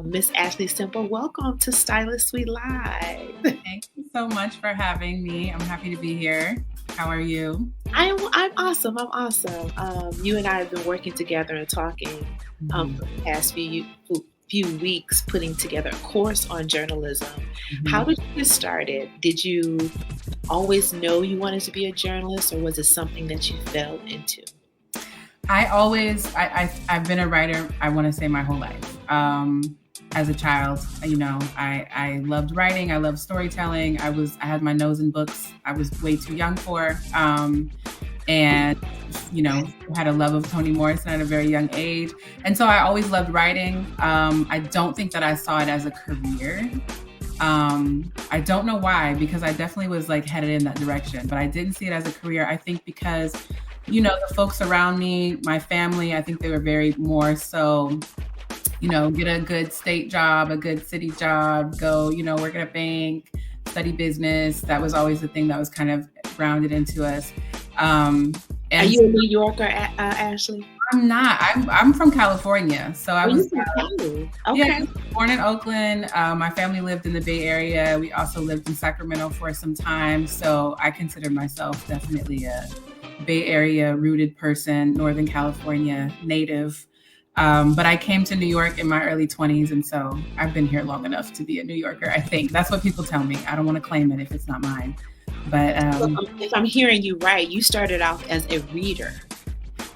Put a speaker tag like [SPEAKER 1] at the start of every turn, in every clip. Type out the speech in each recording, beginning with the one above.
[SPEAKER 1] Miss Ashley Simpo, welcome to Stylists We Live.
[SPEAKER 2] Thank you so much for having me. I'm happy to be here. How are you?
[SPEAKER 1] I'm awesome. I'm awesome. You and I have been working together and talking for the past few weeks, putting together a course on journalism. How did you get started? Did you always know you wanted to be a journalist, or was it something that you fell into?
[SPEAKER 2] I've been a writer, I want to say my whole life. As a child, I loved writing. I loved storytelling. I had my nose in books I was way too young for. And, had a love of Toni Morrison at a very young age. And so I always loved writing. I don't think that I saw it as a career. I don't know why, because I definitely was headed in that direction, but I didn't see it as a career. I think because, the folks around me, my family, I think they were very more so, get a good state job, a good city job, go, work at a bank, study business. That was always the thing that was kind of grounded into us.
[SPEAKER 1] Are you a New Yorker, Ashley?
[SPEAKER 2] I'm not. I'm from California, so I was
[SPEAKER 1] okay.
[SPEAKER 2] Born in Oakland. My family lived in the Bay Area. We also lived in Sacramento for some time, so I consider myself definitely a Bay Area rooted person, Northern California native. But I came to New York in my early 20s, and so I've been here long enough to be a New Yorker. I think that's what people tell me. I don't want to claim it if it's not mine. But
[SPEAKER 1] if I'm hearing you right, you started off as a reader.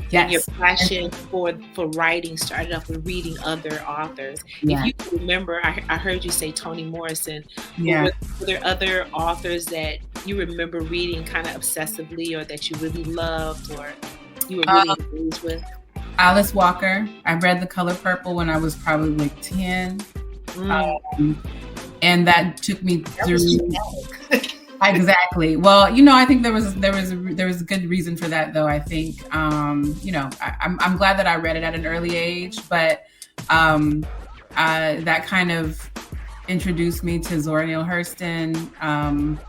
[SPEAKER 2] Yes.
[SPEAKER 1] Your passion for writing started off with reading other authors.
[SPEAKER 2] Yeah.
[SPEAKER 1] If you remember, I heard you say Toni Morrison.
[SPEAKER 2] Yeah.
[SPEAKER 1] Were there other authors that you remember reading kind of obsessively, or that you really loved, or you were really engaged with?
[SPEAKER 2] Alice Walker. I read The Color Purple when I was probably 10. And that took me through. Exactly. Well, I think there was a good reason for that, though. I think, I'm glad that I read it at an early age, but that kind of introduced me to Zora Neale Hurston,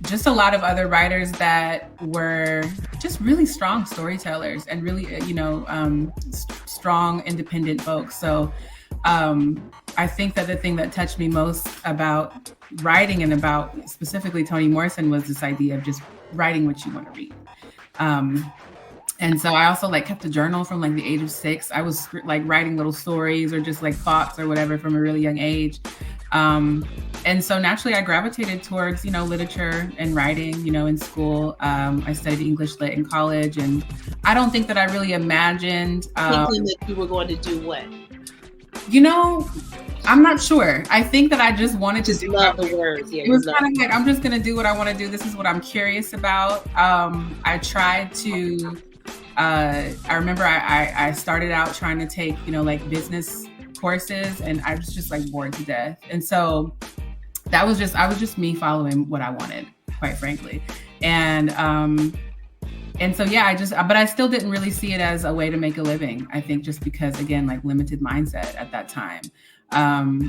[SPEAKER 2] just a lot of other writers that were just really strong storytellers and really, strong, independent folks. So I think that the thing that touched me most about writing and about specifically Toni Morrison was this idea of just writing what you want to read. And so I also kept a journal from the age of 6. I was writing little stories or just thoughts or whatever from a really young age. And so naturally I gravitated towards, literature and writing, in school. I studied English lit in college, and I don't think that I really imagined
[SPEAKER 1] thinking that you were going to do what?
[SPEAKER 2] I'm not sure. I think that I just wanted to do
[SPEAKER 1] love the words. Yeah,
[SPEAKER 2] it was kind of I'm just going to do what I want to do. This is what I'm curious about. I tried to, I remember I started out trying to take, business courses, and I was just bored to death. And so I was just me following what I wanted, quite frankly. And so, yeah, but I still didn't really see it as a way to make a living. I think just because, again, limited mindset at that time.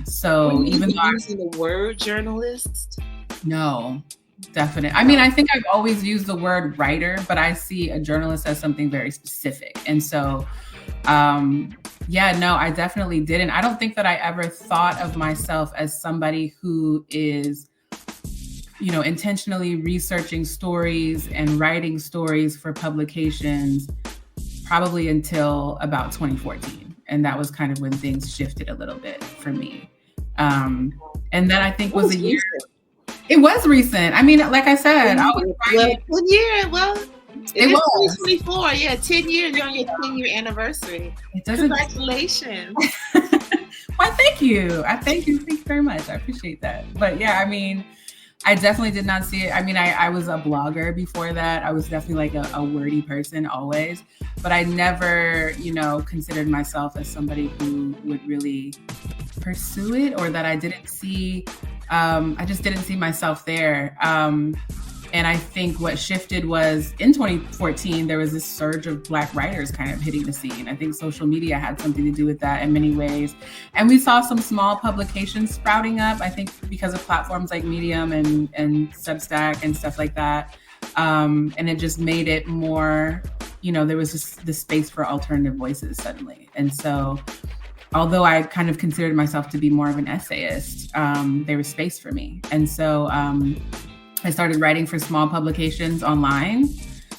[SPEAKER 2] So even though
[SPEAKER 1] using the word journalist?
[SPEAKER 2] No, definitely. I mean, I think I've always used the word writer, but I see a journalist as something very specific. And so, I definitely didn't. I don't think that I ever thought of myself as somebody who is, intentionally researching stories and writing stories for publications probably until about 2014. And that was kind of when things shifted a little bit for me. And that I think was a year. It was recent. I mean, like I said, I was writing.
[SPEAKER 1] 10 years. Well, it was 2024. Yeah, 10 years. You're on your 10-year anniversary. Congratulations.
[SPEAKER 2] Well, thank you. Thank you very much. I appreciate that. But yeah, I mean, I definitely did not see it. I mean, I was a blogger before that. I was definitely a wordy person always, but I never, considered myself as somebody who would really pursue it, or that I didn't see, I just didn't see myself there. And I think what shifted was in 2014, there was this surge of Black writers kind of hitting the scene. I think social media had something to do with that in many ways. And we saw some small publications sprouting up, I think because of platforms like Medium and Substack and stuff like that. And it just made it more, there was just this space for alternative voices suddenly. And so although I kind of considered myself to be more of an essayist, there was space for me. And so I started writing for small publications online.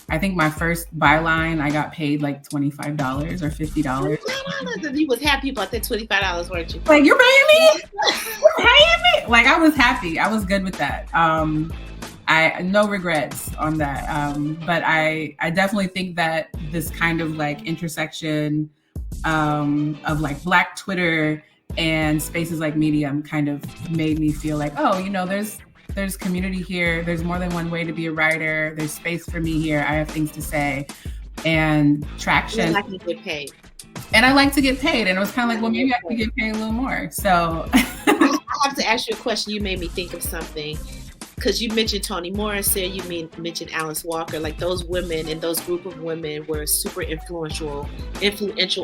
[SPEAKER 2] I think my first byline, I got paid like $25 or $50.
[SPEAKER 1] You was happy about that $25, weren't you?
[SPEAKER 2] Like, you're paying me? You're paying me? Like, I was happy. I was good with that. I no regrets on that. But I definitely think that this kind of like intersection of like Black Twitter and spaces like Medium kind of made me feel like, oh, you know, there's community here. There's more than one way to be a writer. There's space for me here. I have things to say and traction.
[SPEAKER 1] You like to get paid.
[SPEAKER 2] And I like to get paid. And it was kind of like, well, maybe I could get paid a little more. So
[SPEAKER 1] I have to ask you a question. You made me think of something. Because you mentioned Toni Morrison, you mentioned Alice Walker, like those women and those group of women were super influential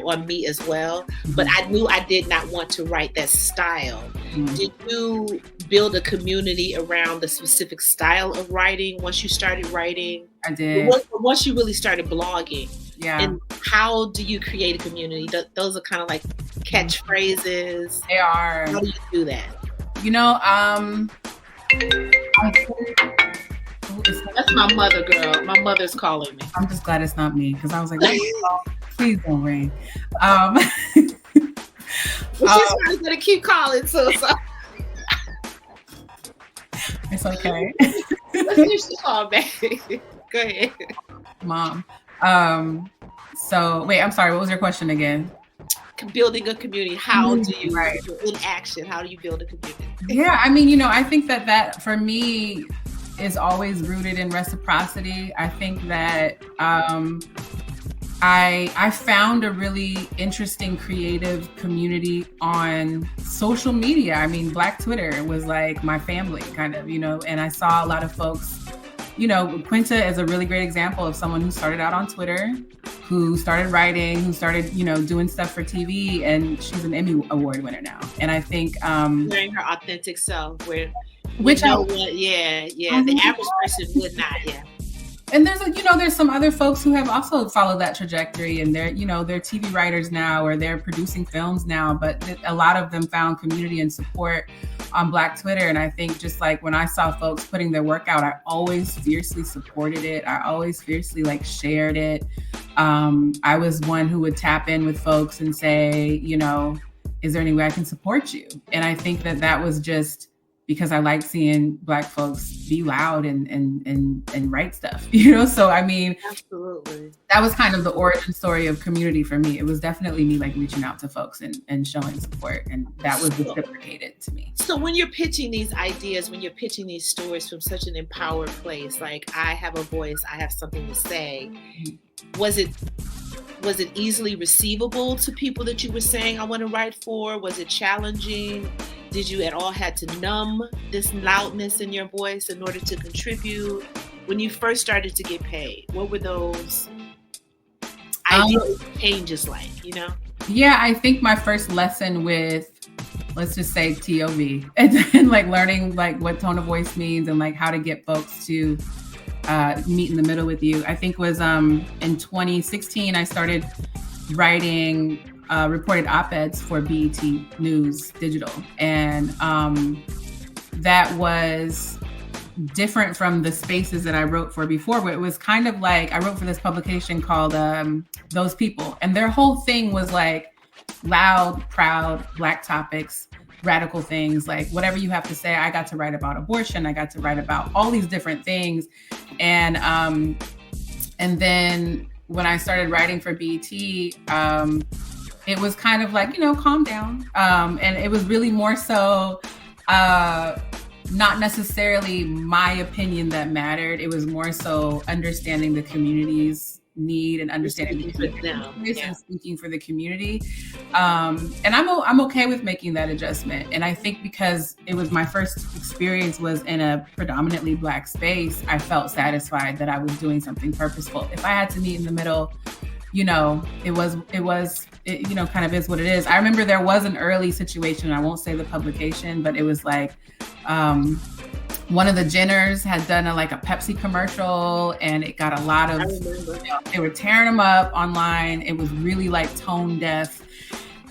[SPEAKER 1] on me as well. Mm-hmm. But I knew I did not want to write that style. Mm-hmm. Did you build a community around the specific style of writing once you started writing?
[SPEAKER 2] I did.
[SPEAKER 1] Once you really started blogging.
[SPEAKER 2] Yeah.
[SPEAKER 1] And how do you create a community? Those are kind of like catchphrases.
[SPEAKER 2] They are.
[SPEAKER 1] How do you do that?
[SPEAKER 2] You know,
[SPEAKER 1] that's my mother, girl. My mother's calling me.
[SPEAKER 2] I'm just glad it's not me because I was like, please don't ring.
[SPEAKER 1] She's probably gonna keep calling, so
[SPEAKER 2] it's okay.
[SPEAKER 1] Let's see if she called back. Go ahead,
[SPEAKER 2] Mom. So wait, I'm sorry. What was your question again?
[SPEAKER 1] Building a community. How do you, in action, how do you build a community?
[SPEAKER 2] Yeah, I mean, you know, I think that for me is always rooted in reciprocity. I think that I found a really interesting creative community on social media. I mean, Black Twitter was like my family kind of, you know, and I saw a lot of folks, you know, Quinta is a really great example of someone who started out on Twitter, who started writing, who started, you know, doing stuff for TV, and she's an Emmy Award winner now. And I think
[SPEAKER 1] wearing her authentic self, the average person would not,
[SPEAKER 2] And there's some other folks who have also followed that trajectory, and they're TV writers now, or they're producing films now, but a lot of them found community and support on Black Twitter. And I think just like when I saw folks putting their work out, I always fiercely supported it. I always fiercely like shared it. I was one who would tap in with folks and say, you know, is there any way I can support you? And I think that was just because I like seeing Black folks be loud and write stuff, you know? So, I mean,
[SPEAKER 1] absolutely.
[SPEAKER 2] That was kind of the origin story of community for me. It was definitely me like reaching out to folks and showing support. And that was reciprocated to me.
[SPEAKER 1] So when you're pitching these ideas, when you're pitching these stories from such an empowered place, like I have a voice, I have something to say, was it easily receivable to people that you were saying I want to write for? Was it challenging? Did you at all had to numb this loudness in your voice in order to contribute? When you first started to get paid, what were those ideal changes like, you know?
[SPEAKER 2] Yeah, I think my first lesson with, let's just say TOV, and then like learning like what tone of voice means and like how to get folks to meet in the middle with you, I think was in 2016, I started writing reported op-eds for BET News Digital. And that was different from the spaces that I wrote for before, where it was kind of like, I wrote for this publication called Those People. And their whole thing was like loud, proud, Black topics, radical things, like whatever you have to say. I got to write about abortion. I got to write about all these different things. And then when I started writing for BET, it was kind of like, you know, calm down. And it was really more so not necessarily my opinion that mattered. It was more so understanding the community's need and understanding and speaking for the community. And I'm okay with making that adjustment. And I think because it was my first experience was in a predominantly Black space, I felt satisfied that I was doing something purposeful. If I had to meet in the middle, you know, it you know, kind of is what it is. I remember there was an early situation, I won't say the publication, but it was like, one of the Jenners had done a Pepsi commercial, and it got a lot of, they were tearing them up online. It was really like tone deaf.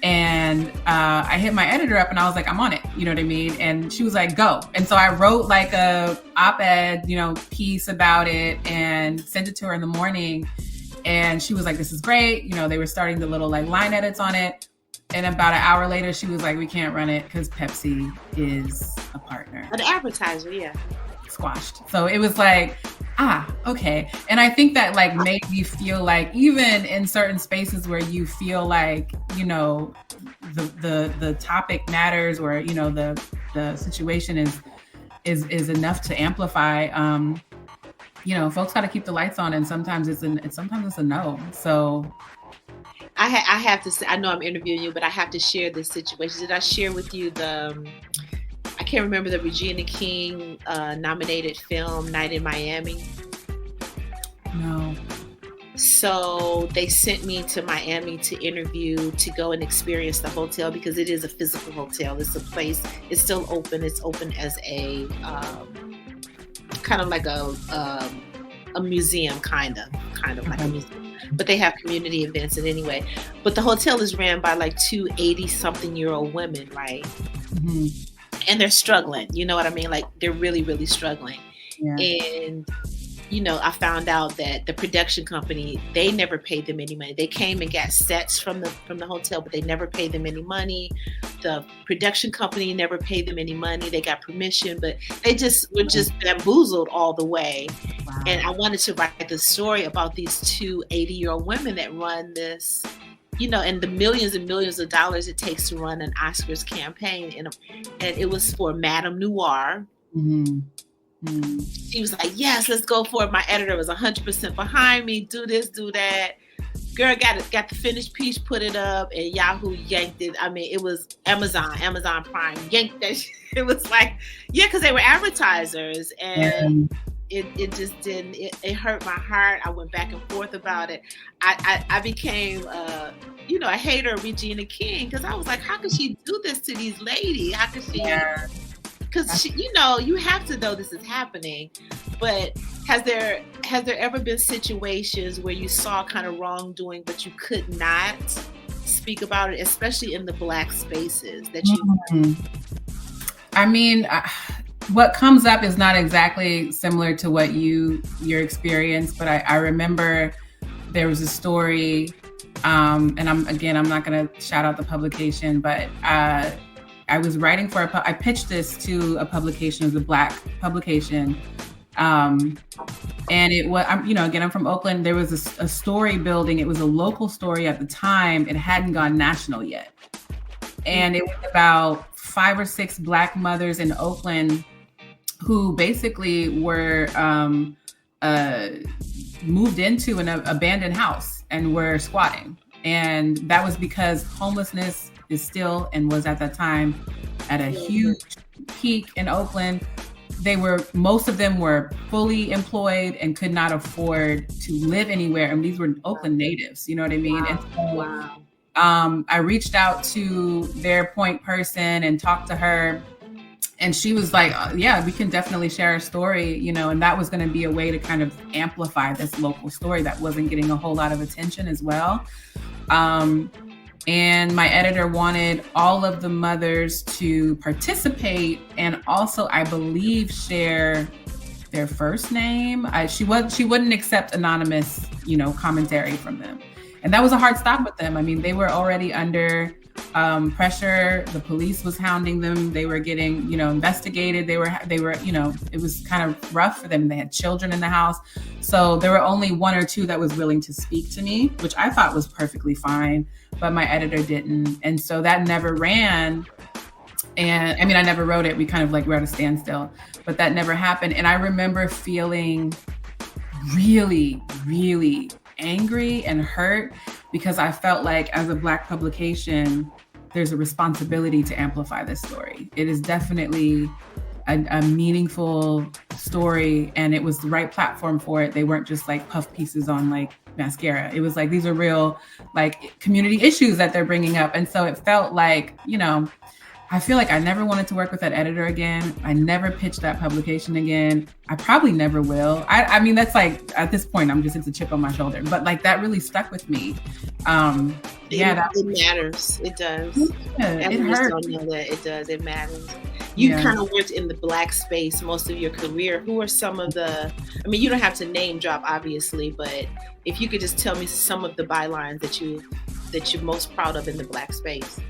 [SPEAKER 2] And I hit my editor up and I was like, I'm on it. You know what I mean? And she was like, go. And so I wrote like a op-ed, piece about it and sent it to her in the morning. And she was like, this is great. They were starting the little like line edits on it. And about an hour later, she was like, we can't run it because Pepsi is a partner.
[SPEAKER 1] An advertiser, yeah.
[SPEAKER 2] Squashed. So it was like, okay. And I think that like made me feel like even in certain spaces where you feel like, the topic matters or, the situation is enough to amplify, folks got to keep the lights on, and sometimes it's a no. So
[SPEAKER 1] I have to say, I know I'm interviewing you, but I have to share this situation. Did I share with you I can't remember the Regina King nominated film, Night in Miami?
[SPEAKER 2] No.
[SPEAKER 1] So they sent me to Miami to interview, to go and experience the hotel, because it is a physical hotel. It's a place, it's still open. It's open as a kind of like a museum, kind of like a museum. But they have community events and anyway. But the hotel is ran by like two 80-something-year-old women, right?
[SPEAKER 2] Mm-hmm.
[SPEAKER 1] And they're struggling. You know what I mean? Like they're really, really struggling. Yeah. And I found out that the production company, they never paid them any money. They came and got sets from the hotel, but they never paid them any money. The production company never paid them any money. They got permission, but they were just bamboozled all the way. Wow. And I wanted to write the story about these two 80-year-old women that run this, and the millions and millions of dollars it takes to run an Oscars campaign. And it was for Madame Noir. Mm-hmm. She was like, yes, let's go for it. My editor was 100% behind me. Do this, do that. Girl got the finished piece, put it up, and Yahoo yanked it. I mean, it was Amazon Prime yanked that shit. It was like, yeah, because they were advertisers, and it just didn't. It hurt my heart. I went back and forth about it. I became a hater of Regina King, because I was like, how could she do this to these ladies? How could she? Yeah. Because you have to know this is happening. But has there ever been situations where you saw kind of wrongdoing, but you could not speak about it, especially in the Black spaces that you?
[SPEAKER 2] Mm-hmm. I mean, what comes up is not exactly similar to what your experience, but I remember there was a story, and I'm not going to shout out the publication, but I was writing for I pitched this to a publication, it was a Black publication. And it was, I'm from Oakland. There was a story building. It was a local story at the time. It hadn't gone national yet. And it was about 5 or 6 Black mothers in Oakland who basically were moved into an abandoned house and were squatting. And that was because homelessness is still and was at that time at a huge peak in Oakland. Most of them were fully employed and could not afford to live anywhere. And these were Oakland natives, you know what I mean?
[SPEAKER 1] Wow.
[SPEAKER 2] And so I reached out to their point person and talked to her. And she was like, yeah, we can definitely share a story, and that was going to be a way to kind of amplify this local story that wasn't getting a whole lot of attention as well. And my editor wanted all of the mothers to participate and also, I believe, share their first name. She wouldn't accept anonymous, commentary from them. And that was a hard stop with them. I mean, they were already under pressure. The police was hounding them. They were getting, investigated. They were, it was kind of rough for them. They had children in the house. So there were only 1 or 2 that was willing to speak to me, which I thought was perfectly fine, but my editor didn't. And so that never ran. And I mean, I never wrote it. We kind of like were at a standstill, but that never happened. And I remember feeling really, really angry and hurt, because I felt like as a Black publication, there's a responsibility to amplify this story. It is definitely a meaningful story, and it was the right platform for it. They weren't just like puff pieces on like mascara. It was like, these are real like community issues that they're bringing up. And so it felt like, I feel like I never wanted to work with that editor again. I never pitched that publication again. I probably never will. I mean, that's like, at this point, it's a chip on my shoulder, but like that really stuck with me.
[SPEAKER 1] It matters. It does.
[SPEAKER 2] Yeah, it hurts.
[SPEAKER 1] Don't know that it does. It matters. You kind of worked in the Black space most of your career. Who are some of the, I mean, you don't have to name drop, obviously, but if you could just tell me some of the bylines that you're most proud of in the Black space.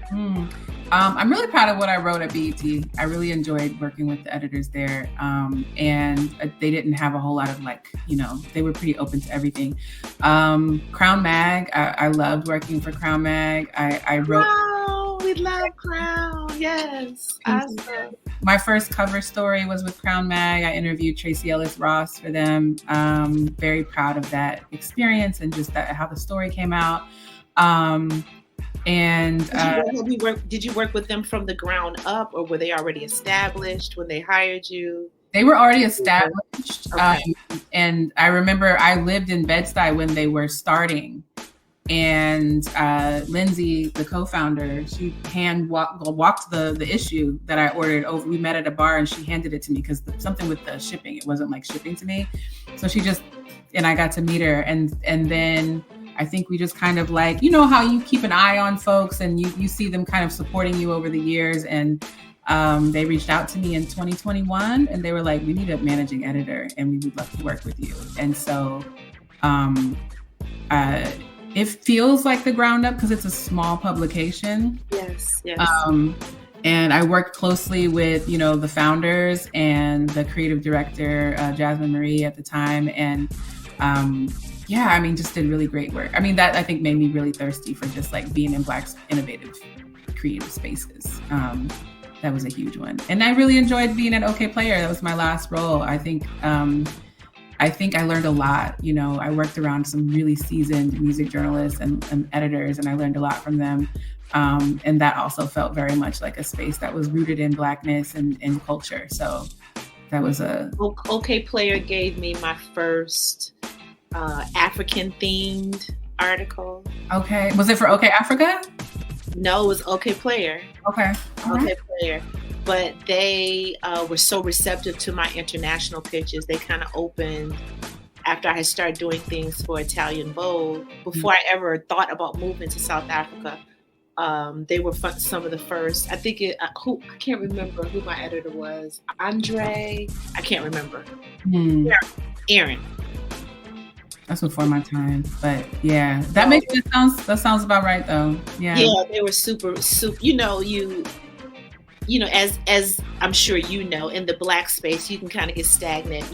[SPEAKER 2] I'm really proud of what I wrote at BET. I really enjoyed working with the editors there. And they didn't have a whole lot of they were pretty open to everything. CRWNMAG, I loved working for CRWNMAG. I wrote...
[SPEAKER 1] Oh, we love Crown, yes. Awesome.
[SPEAKER 2] My first cover story was with CRWNMAG. I interviewed Tracy Ellis Ross for them. Very proud of that experience and just how the story came out.
[SPEAKER 1] Did you work with them from the ground up, or were they already established when they hired you?
[SPEAKER 2] They were already established.
[SPEAKER 1] Okay.
[SPEAKER 2] And I remember I lived in Bed-Stuy when they were starting. And Lindsay, the co-founder, she walked the issue that I ordered over. We met at a bar and she handed it to me because something with the shipping, it wasn't like shipping to me. So and I got to meet her. And then I think we just kind of like, how you keep an eye on folks and you see them kind of supporting you over the years. And they reached out to me in 2021 and they were like, we need a managing editor and we would love to work with you. And so it feels like the ground up because it's a small publication.
[SPEAKER 1] Yes.
[SPEAKER 2] And I worked closely with, the founders and the creative director, Jasmine Marie at the time. And just did really great work. I mean, that I think made me really thirsty for just like being in Black innovative creative spaces. That was a huge one. And I really enjoyed being at Okayplayer. That was my last role. I think I learned a lot. I worked around some really seasoned music journalists and editors, and I learned a lot from them. And that also felt very much like a space that was rooted in Blackness and culture. So that was
[SPEAKER 1] Okayplayer gave me my first African themed article.
[SPEAKER 2] Okay. Was it for OK Africa?
[SPEAKER 1] No, it was Okayplayer.
[SPEAKER 2] Okay.
[SPEAKER 1] Okayplayer. But they were so receptive to my international pitches. They kind of opened after I had started doing things for Italian Vogue. Before I ever thought about moving to South Africa, they were some of the first. I think I can't remember who my editor was. Andre, I can't remember. Aaron.
[SPEAKER 2] That's before my time, but yeah, that sounds about right though. Yeah,
[SPEAKER 1] they were super. As I'm sure in the Black space, you can kind of get stagnant.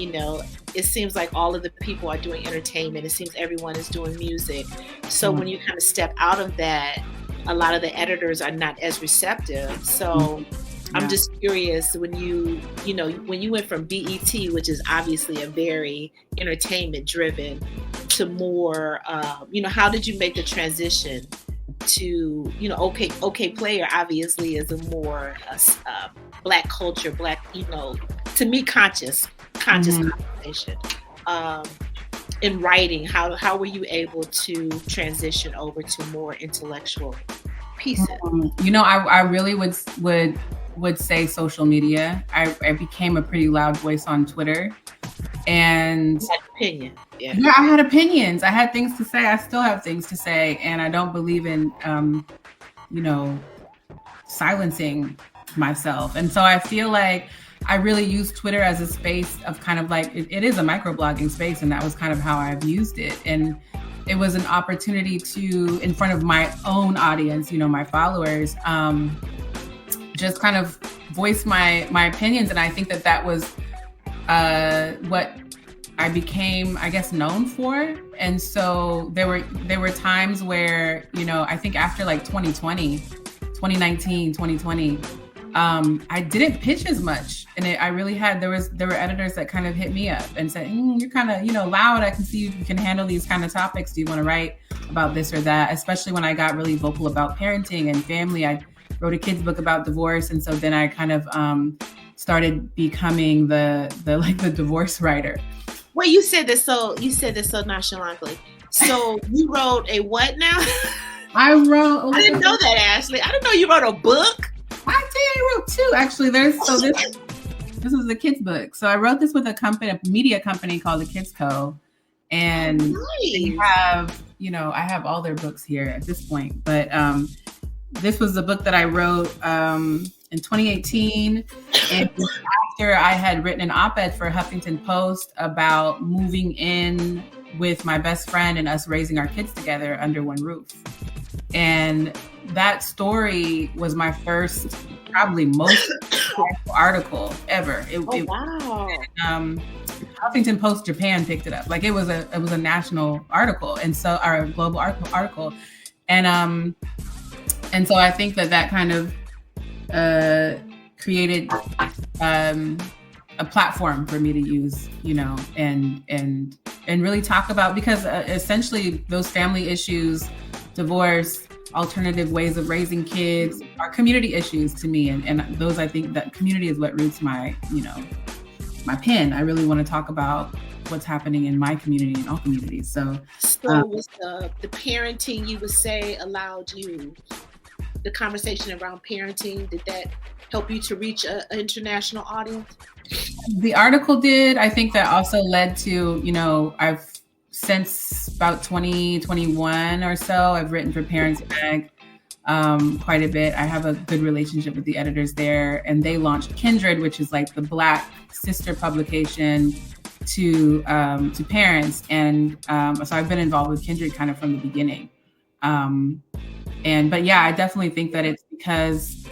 [SPEAKER 1] It seems like all of the people are doing entertainment. It seems everyone is doing music. So when you kind of step out of that, a lot of the editors are not as receptive. So I'm just curious when you went from BET, which is obviously a very entertainment driven, to more, how did you make the transition to, Okayplayer obviously is a more Black culture, Black, to me, conscious conversation. In writing, how were you able to transition over to more intellectual pieces?
[SPEAKER 2] I really would say social media. I became a pretty loud voice on Twitter, and
[SPEAKER 1] you had opinion. Yeah,
[SPEAKER 2] I had opinions. I had things to say. I still have things to say, and I don't believe in, silencing myself. And so I feel like I really use Twitter as a space of kind of like, it is a microblogging space, and that was kind of how I've used it. And it was an opportunity to, in front of my own audience, my followers, just kind of voice my opinions. And I think that was what I became, I guess, known for. And so there were times where, I think after like 2019, 2020, I didn't pitch as much. And I really there were editors that kind of hit me up and said, you're kind of, loud. I can see you can handle these kind of topics. Do you want to write about this or that? Especially when I got really vocal about parenting and family. I wrote a kid's book about divorce. And so then I kind of started becoming the divorce writer.
[SPEAKER 1] Wait, you said this so nonchalantly. So you wrote a what now?
[SPEAKER 2] I didn't
[SPEAKER 1] know that, Ashley. I didn't know you wrote a book.
[SPEAKER 2] I did two actually. This is the kids book. So I wrote this with a media company called the Kids Co. And they have, I have all their books here at this point. But this was the book that I wrote in 2018. And after I had written an op-ed for Huffington Post about moving in with my best friend and us raising our kids together under one roof. And that story was my first, probably most article ever.
[SPEAKER 1] Wow.
[SPEAKER 2] Huffington Post Japan picked it up. Like it was a national article, and so our global article. And so I think that kind of created a platform for me to use, and really talk about, because essentially those family issues, divorce, alternative ways of raising kids are community issues to me. And those, I think that community is what roots my, my pen. I really want to talk about what's happening in my community and all communities. So
[SPEAKER 1] was the parenting, you would say, allowed you, the conversation around parenting, did that help you to reach an international audience?
[SPEAKER 2] The article did. I think that also led to, I've since about 2021 or so, I've written for CRWNMAG quite a bit. I have a good relationship with the editors there, and they launched Kindred, which is like the Black sister publication to parents. And so I've been involved with Kindred kind of from the beginning. But yeah, I definitely think that it's because,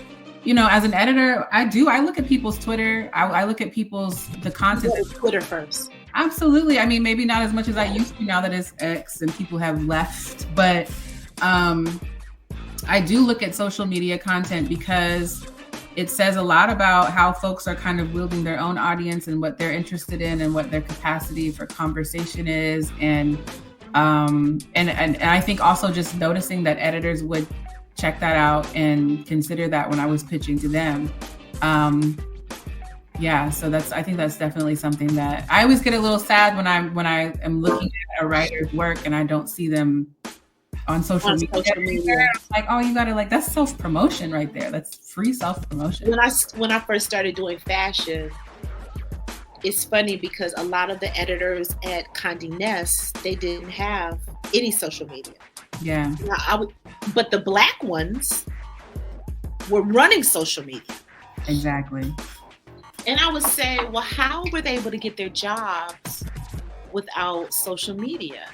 [SPEAKER 2] as an editor, I look at people's Twitter. I look at the content.
[SPEAKER 1] Twitter first.
[SPEAKER 2] Absolutely. I mean, maybe not as much as I used to now that it's X and people have left, but I do look at social media content because it says a lot about how folks are kind of building their own audience and what they're interested in and what their capacity for conversation is. And I think also just noticing that editors would check that out and consider that when I was pitching to them. So I think that's definitely something that I always get a little sad when I am looking at a writer's work and I don't see them on social media. It's like, oh, you gotta that's self-promotion right there. That's free self-promotion.
[SPEAKER 1] When I first started doing fashion, it's funny because a lot of the editors at Condé Nast, they didn't have any social media.
[SPEAKER 2] Yeah.
[SPEAKER 1] But the Black ones were running social media.
[SPEAKER 2] Exactly.
[SPEAKER 1] And I would say, well, how were they able to get their jobs without social media?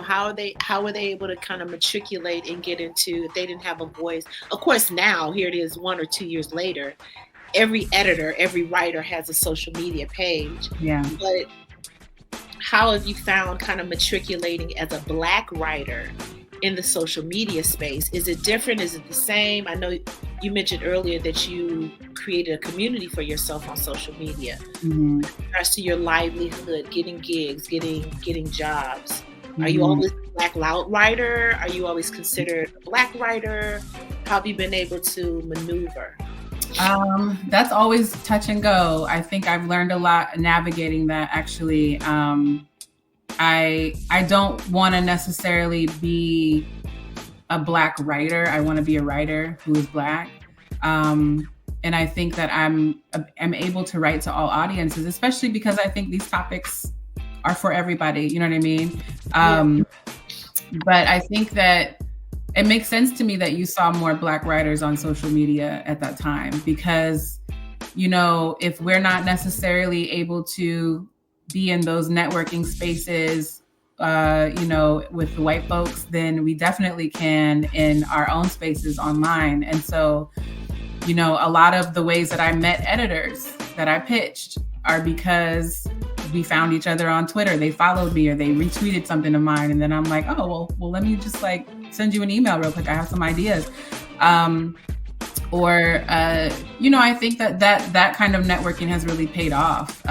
[SPEAKER 1] How were they able to kind of matriculate and get into, if they didn't have a voice? Of course, now, here it is 1 or 2 years later, every editor, every writer has a social media page.
[SPEAKER 2] Yeah.
[SPEAKER 1] But how have you found kind of matriculating as a Black writer in the social media space? Is it different? Is it the same? I know you mentioned earlier that you created a community for yourself on social media.
[SPEAKER 2] Mm-hmm.
[SPEAKER 1] With regards to your livelihood, getting gigs, getting jobs.
[SPEAKER 2] Mm-hmm.
[SPEAKER 1] Are you always a Black loud writer? Are you always considered a Black writer? How have you been able to maneuver?
[SPEAKER 2] That's always touch and go. I think I've learned a lot navigating that, actually. I don't want to necessarily be a Black writer. I want to be a writer who is Black. And I think that I'm able to write to all audiences, especially because I think these topics are for everybody. You know what I mean? But I think that it makes sense to me that you saw more Black writers on social media at that time, because, if we're not necessarily able to be in those networking spaces, with the white folks, then we definitely can in our own spaces online. And so, a lot of the ways that I met editors that I pitched are because we found each other on Twitter. They followed me or they retweeted something of mine. And then I'm like, oh, well, let me just send you an email real quick. I have some ideas. I think that kind of networking has really paid off.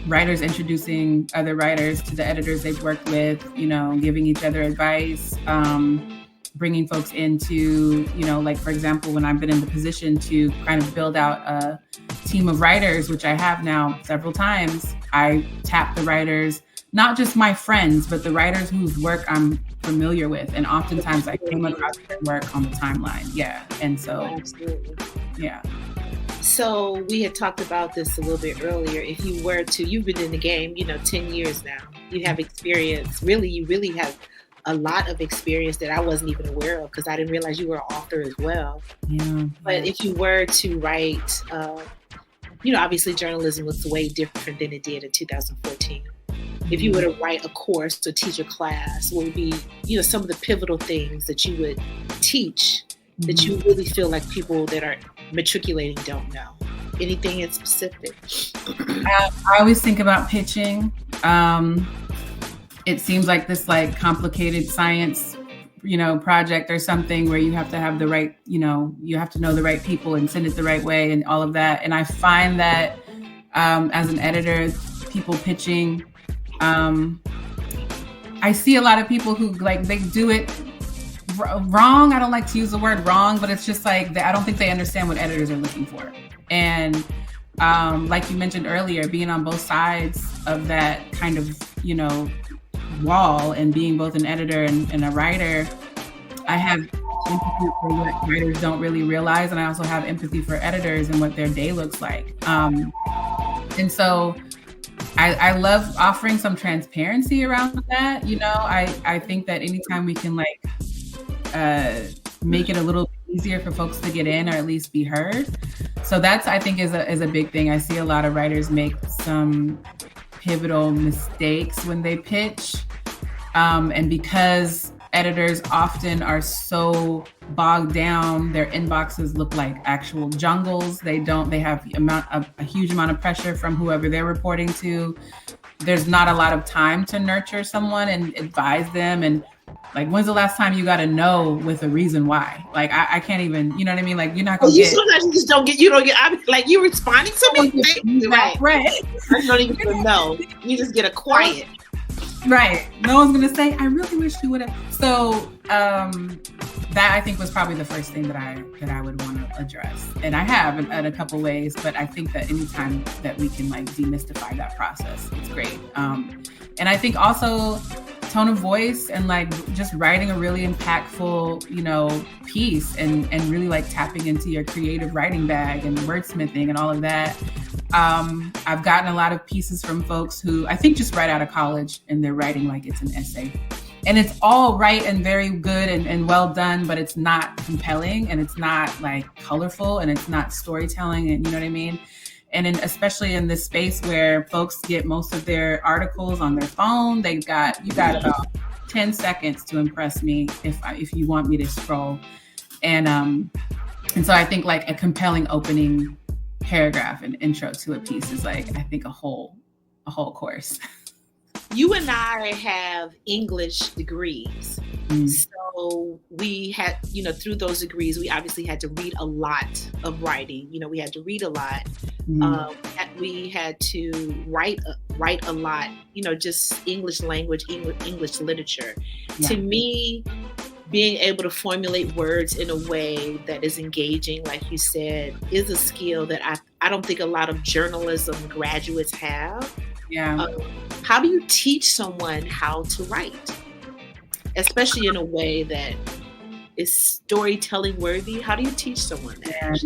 [SPEAKER 2] Writers introducing other writers to the editors they've worked with, giving each other advice, bringing folks into, for example, when I've been in the position to kind of build out a team of writers, which I have now several times, I tap the writers, not just my friends, but the writers whose work I'm familiar with. And oftentimes I came across their work on the timeline. Yeah. And so,
[SPEAKER 1] Absolutely.
[SPEAKER 2] Yeah.
[SPEAKER 1] So we had talked about this a little bit earlier. If you were to, you've been in the game, 10 years now. You have experience. Really, you really have a lot of experience that I wasn't even aware of because I didn't realize you were an author as well.
[SPEAKER 2] Yeah.
[SPEAKER 1] But if you were to write, obviously journalism looks way different than it did in 2014. If you were to write a course or teach a class, what would be, some of the pivotal things that you would teach that you really feel like people that are matriculating don't know? Anything in specific?
[SPEAKER 2] I always think about pitching. It seems like this complicated science, project or something where you have to have the right, you have to know the right people and send it the right way and all of that. And I find that as an editor, people pitching, I see a lot of people who they do it wrong. I don't like to use the word wrong, but it's just I don't think they understand what editors are looking for. And like you mentioned earlier, being on both sides of that kind of, wall and being both an editor and a writer, I have empathy for what writers don't really realize. And I also have empathy for editors and what their day looks like. And so I love offering some transparency around that. I think that anytime we can make it a little easier for folks to get in or at least be heard. So that's, I think, is a big thing. I see a lot of writers make some pivotal mistakes when they pitch. And because editors often are so bogged down, their inboxes look like actual jungles. They have a huge amount of pressure from whoever they're reporting to. There's not a lot of time to nurture someone and advise them. And when's the last time you got a no with a reason why? I can't even, you know what I mean? You're not going to get.
[SPEAKER 1] Sometimes you just don't get, I'm you responding to me. Right. You don't even get a no. You just get a quiet.
[SPEAKER 2] Right. No one's going to say, I really wish you would have. So that I think was probably the first thing that I would want to address. And I have in a couple ways, but I think that anytime that we can demystify that process, it's great. And I think also tone of voice and just writing a really impactful, piece and really tapping into your creative writing bag and wordsmithing and all of that. I've gotten a lot of pieces from folks who I think just right out of college and they're writing it's an essay. And it's all right and very good and well done, but it's not compelling and it's not colorful and it's not storytelling, and you know what I mean? And especially in this space where folks get most of their articles on their phone, you got about 10 seconds to impress me if you want me to scroll. And so I think a compelling opening paragraph and intro to a piece is I think a whole course.
[SPEAKER 1] You and I have English degrees. So we had, through those degrees, we obviously had to read a lot of writing. We had to read a lot. We had to write a lot, just English language, English literature. Yeah. To me, being able to formulate words in a way that is engaging, like you said, is a skill that I don't think a lot of journalism graduates have.
[SPEAKER 2] Yeah.
[SPEAKER 1] How do you teach someone how to write, especially in a way that is storytelling worthy? How do you teach someone that?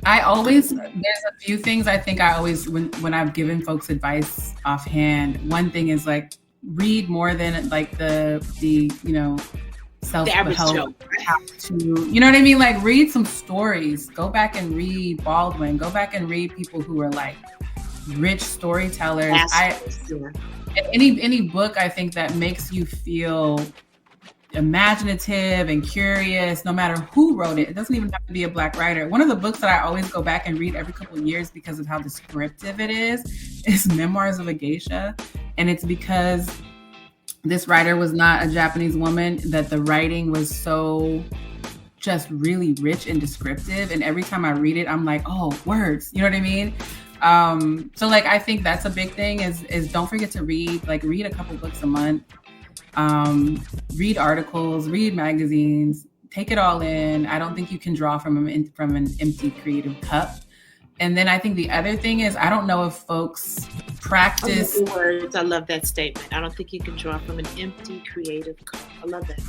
[SPEAKER 2] There's a few things I think I always, when I've given folks advice offhand, one thing is read more than the self-help. You know what I mean? Read some stories. Go back and read Baldwin. Go back and read people who are rich storytellers. Any book I think that makes you feel imaginative and curious, no matter who wrote it. It doesn't even have to be a Black writer. One of the books that I always go back and read every couple of years because of how descriptive it is Memoirs of a Geisha. And it's because this writer was not a Japanese woman, that the writing was so just really rich and descriptive. And every time I read it, I'm oh, words, you know what I mean? So I think that's a big thing is don't forget to read, read a couple books a month, read articles, read magazines, take it all in. I don't think you can draw from an empty creative cup. And then I think the other thing is, I don't know if folks practice.
[SPEAKER 1] Words. I love that statement. I don't think you can draw from an empty creative cup. I love that.